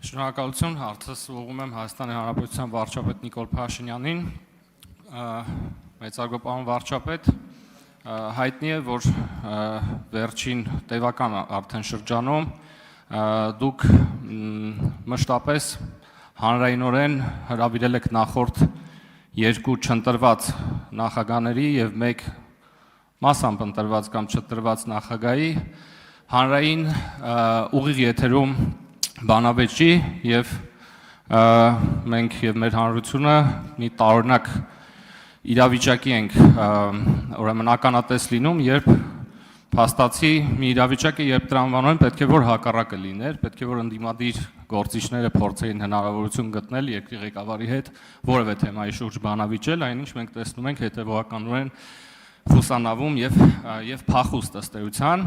Շնորհակալություն, հարցս ուղղում եմ Հայաստանի Հանրապետության վարչապետ Նիկոլ Փաշինյանին։ Մեծարգո պարոն վարչապետ, հայտնի է, որ վերջին տևական արդեն շրջանում դուք մշտապես հանրայինորեն հրավիրել եք նախորդ երկու չընտրված նախագահների եւ մեկ մասամբ ընտրված կամ չընտրված նախագահի հանրային ուղիղ եթերում բանավեճի եւ մենք եւ մեր հանրությունը մի տարօրինակ իրավիճակի ենք ուրեմն ականատես լինում, երբ փաստացի մի իրավիճակ է, երբ տրամաբանորեն պետք է որ հակառակը լիներ, պետք է որ ընդդիմադիր գործիչները փորձեին հնարավորություն գտնել երկրի ղեկավարի հետ որևէ թեմայի շուրջ բանավիճել, այնինչ մենք տեսնում ենք հետեւողականորեն խուսանավում եւ փախուստ ըստ էության։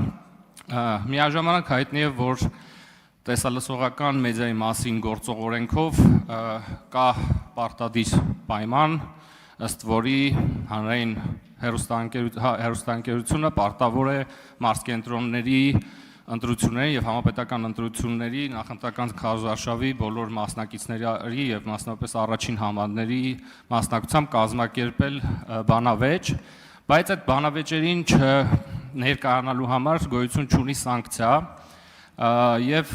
Միաժամանակ հայտնի է, որ տեսալսողական մեդիայի մասին գործող օրենքով կա պարտադիր պայման, ըստ որի հանրային հեռուստաընկերությունը պարտավոր է մարզկենտրոնների ընտրությունների եւ համապետական ընտրությունների նախընտրական քարոզարշավի բոլոր մասնակիցների եւ մասնավորապես առաջին համարների մասնակցությամբ կազմակերպել բանավեճ, բայց այդ բանավեճերին չներկայանալու համար գոյություն չունի սանկցիա եւ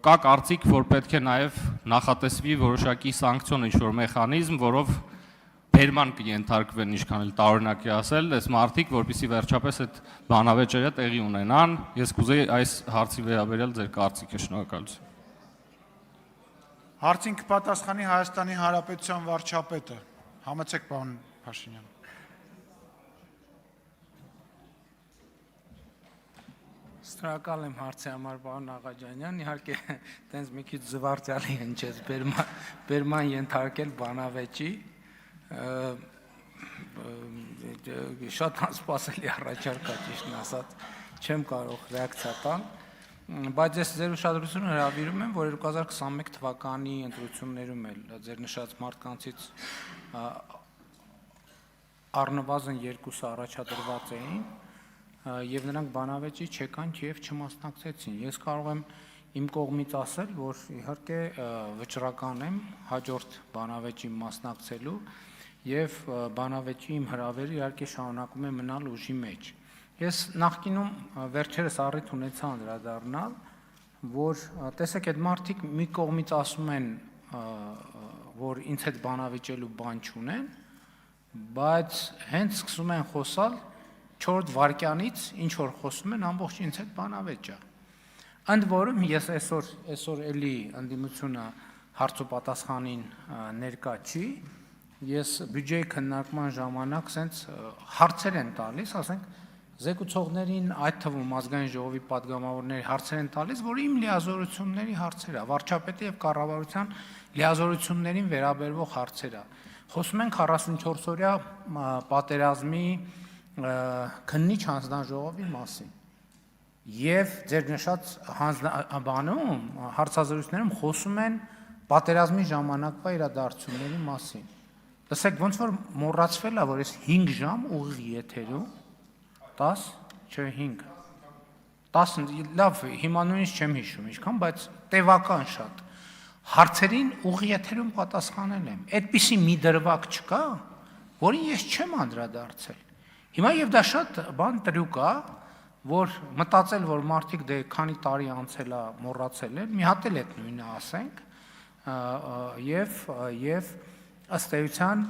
կա կարծիք, որ պետք է նաեւ նախատեսվի որոշակի սանկցիոն ինչ-որ մեխանիզմ, որով բերման կենթարկվեն, ինչքան էլ տարօրինակ է ասել, այս մարդիկ, որպեսզի վերջապես այդ բանավեճերը տեղի ունենան, ես կուզեի այս հարցի վերաբերյալ ձեր կարծիքը, շնորհակալություն։ Հարցին կպատասխանի Հայաստանի Հանրապետության վարչապետը։ Համեցեք, պարոն Փաշինյան։ Շնորհակալ եմ հարցի համար, պարոն Աղաջանյան, իհարկե տենց մի քիչ զվարճալի հնչեց բերման ենթարկել բանավեճի, շատ անսպասելի առաջարկ է, ճիշտն ասած, չեմ կարող ռեակցիա տալ, բայց ես ձեր ուշադրությունը հրավիրում եմ, որ 2021 թվականի ընտրություններում էլ ձեր նշած մարդկանցից առնվազն երկուսը առաջադրված էին եւ նրանք բանավեճի չեկան եւ չմասնակցեցին։ Ես կարող եմ իմ կողմից ասել, որ իհարկե վճռական եմ հաջորդ բանավեճի մասնակցելու եւ բանավեճի իմ հրավերը իհարկե շարունակում է մնալ ուժի մեջ։ Ես նախկինում վերջերս առիթ ունեցա անդրադառնալ, որ տեսեք այդ մարդիկ մի կողմից ասում են, որ ինձ հետ բանավեճելու բան չունեն, բայց հենց սկսում են խոսալ 4 վայրկյանից ինչ որ խոսում են ամբողջ ինձ հետ բանավեճ է։ Ընդ որում ես այսօր էլի ընդդիմությունը հարց ու պատասխանին ներկա չի, ես բյուջեի քննարկման ժամանակ սենց հարցեր են տալիս, ասենք զեկուցողներին, այդ թվում ազգային ժողովի պատգամավորների հարցեր են տալիս, որ իմ լիազորությունների հարցեր է, վարչապետի եւ կառավարության լիազորություններին վերաբերող հարցեր է։ Խոսում ենք 44-օրյա պատերազմի քննիչ հանձնաժողովի մասին եւ ձեր նշած բանում հարցազրույցներում խոսում են պատերազմի ժամանակվա իրադարձությունների մասին։ Լսեք, ոնց որ մոռացվել է, որ ես 5 ժամ ուղիղ եթերում 10, չէ 5 10 լավ, հիմա նույնիսկ չեմ հիշում ինչքան, բայց տևական շատ հարցերին ուղիղ եթերում պատասխանել եմ։ Այդպիսի մի դրվագ չկա, որին ես չեմ անդրադարձել։ Հիմա եւ դա շատ բան տրյուկ է, որ մտածել, որ մարդիկ դե քանի տարի անցել է, մոռացել են, մի հատ էլ այդ նույնը ասենք, եւ ըստ էության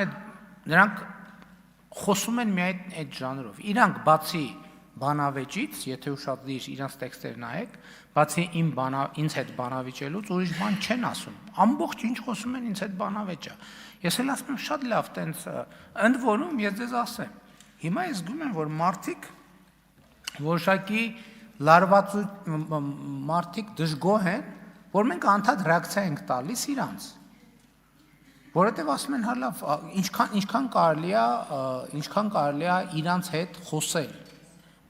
այդ նրանք խոսում են միայն այդ ժանրով։ Իրանք բացի բանավեճից, եթե ուշադրիր իրանց տեքստեր նայեք, բացի ինձ հետ բանավիճելուց ուրիշ բան չեն ասում։ Ամբողջ ինչ խոսում են ինձ հետ բանավեճը։ Ես էլ ասում եմ շատ լավ տենց, ընդ որում ես ձեզ ասեմ։ Հիմա ես զգում եմ, որ մարդիկ որոշակի լարված մարդիկ դժգոհ են, որ մենք անդադ ռեակցիա ենք տալիս իրանց։ Որովհետև ասում են, հա լավ, ինչքան կարելի է իրանց հետ խոսել։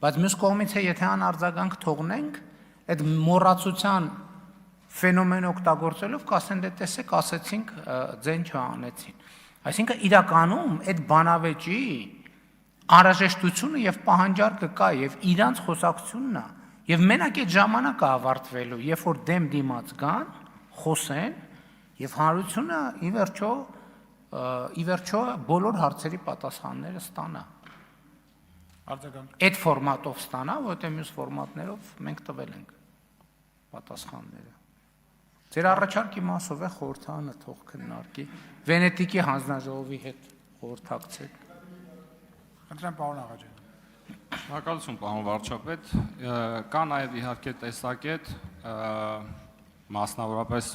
Բայց մյուս կողմից է, եթե անարձագանք թողնենք, այդ մոռացության ֆենոմեն օգտագործելով կասեն դե տեսեք ասեցինք ձեն չանեցին։ Այսինքն իրականում այդ բանավեճի անհրաժեշտությունը եւ պահանջարկը կա եւ իրանց խոսակցությունն է Եվ մենակ այդ ժամանակը ավարտվելու, երբ որ դեմ դիմաց գան, խոսեն եւ հանրությունը ի վերջո բոլոր հարցերի պատասխանները ստանա։ Արձագանք։ Այդ ֆորմատով ստանա, որտեղ մյուս ֆորմատներով մենք տվել ենք պատասխանները։ Ձեր առաջարկի մասով է խորհրդարանը թող քննարկի, Վենետիկի հանձնաժողովի հետ խորհրդակցեք։ Խնդրեմ պարոն Աղաջյան։ Շնորհակալություն, պարոն վարչապետ։ Կա նաև իհարկե տեսակետ, մասնավորապես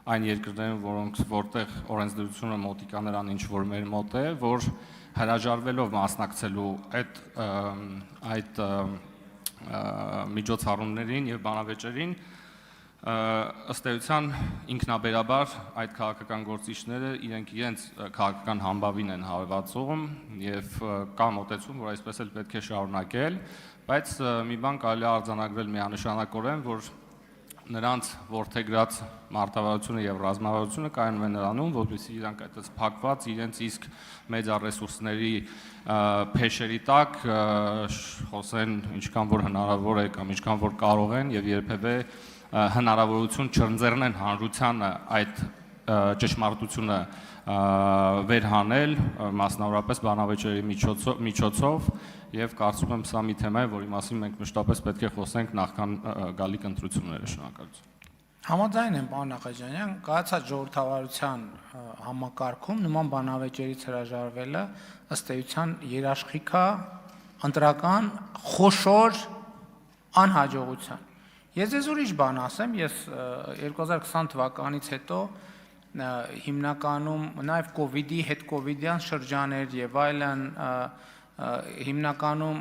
այն երկրներում, որտեղ օրենսդրությունը մոտիկա նրան ինչ որ մեր մոտ է, որ հրաժարվելով մասնակցելու այդ միջոցառումներին եւ բանավեճերին, ըստ էության ինքնաբերաբար այդ քաղաքական գործիչները իրենց քաղաքական համբավին են հարվածում եւ կա մոտեցում, որ այսպես էլ պետք է շարունակել, բայց մի բան կարելի է արձանագրել միանշանակորեն, որ նրանց որդեգրած մարտավարությունը եւ ռազմավարությունը կայանում է նրանում, որովհետեւ իրանք այդպես փակված իրենց իսկ մեծ ռեսուրսների փեշերի տակ խոսեն ինչքան որ հնարավոր է կամ ինչքան որ կարող են եւ երբեւե հնարավորություն չընձեռնեն հանրությանը այդ ճշմարտությունը վերհանել, մասնավորապես բանավեճերի միջոցով եւ կարծում եմ սա մի թեմա է, որի մասին մենք մշտապես պետք է խոսենք նախքան գալիք ընտրությունները։ Շնորհակալություն։ Համաձայն եմ, պարոն Աղաջանյան, կայացած ժողովրդավարության համակարգում նման բանավեճերից հրաժարվելը ըստ էության երաշխիք է ընտրական խոշոր անհաջողության։ Ես ձեզ ուրիշ բան ասեմ, ես 2020 թվականից հետո հիմնականում նաև կոവിഡ്ի հետ կոവിഡ്յան շրջաներ եւ այլն հիմնականում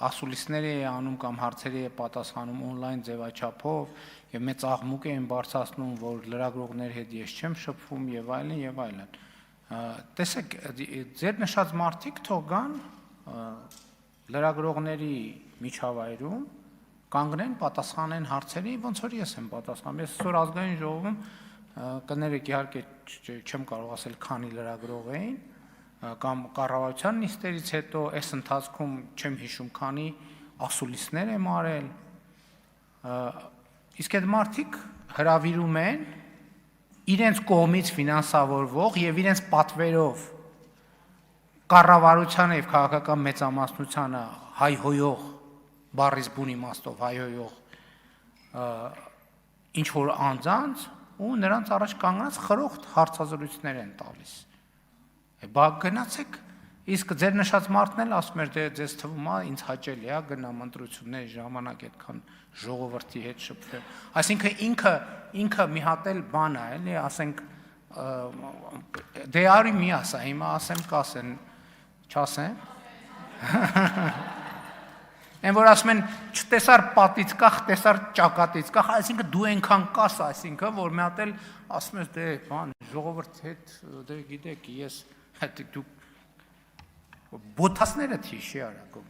ասուլիսներ էի անում կամ հարցերի է պատասխանում on-line ձևաչափով եւ մեծ աղմուկ էին բարձրացնում, որ լրագրողների հետ ես չեմ շփվում եւ այլն եւ այլն։ Տեսեք, ձեր նշած մարդիկ թող գան լրագրողների միջավայրում կանգնեն, պատասխանեն հարցերի, ոնց որ ես եմ պատասխանում։ Ես այսօր ազգային ժողովում կներեք իհարկե չեմ կարող ասել քանի լրագրող էին կամ կառավարության նիստերից հետո այս ընթացքում չեմ հիշում քանի ասուլիսներ եմ արել։ Իսկ այդ մարդիկ հրավիրում են իրենց կողմից ֆինանսավորվող եւ իրենց պատվերով կառավարությանը եւ քաղաքական մեծամասնությանը հայհոյող բառից բուն իմաստով հայհոյող ինչ որ անձանց ու նրանց առաջ կանգնած խրոխտ հարցազրույցներ են տալիս։ Բա գնացեք, իսկ ձեր նշած մարդն էլ ասում էր, դե ձեզ թվում է, ինձ հաճելի է գնամ ընտրությունների ժամանակ այդքան ժողովրդի հետ շփվել։ Այսինքն ինքը մի հատ էլ բան է, էլի, ասենք դե արի մի ասա, հիմա ասեմ կասեն, չասեմ։ Են որ ասում են չտեսար պատից կախ, տեսար ճակատից կախ, այսինքն դու այնքան կաս, այսինքն որ մի հատ էլ ասում ես դե բան ժողովրդի հետ դե գիտեք ես դու բոթասները թիշի արագով։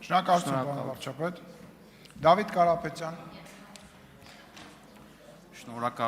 Շնորհակալություն, պարոն վարչապետ։ Դավիթ Կարապետյան։ Շնորհակալ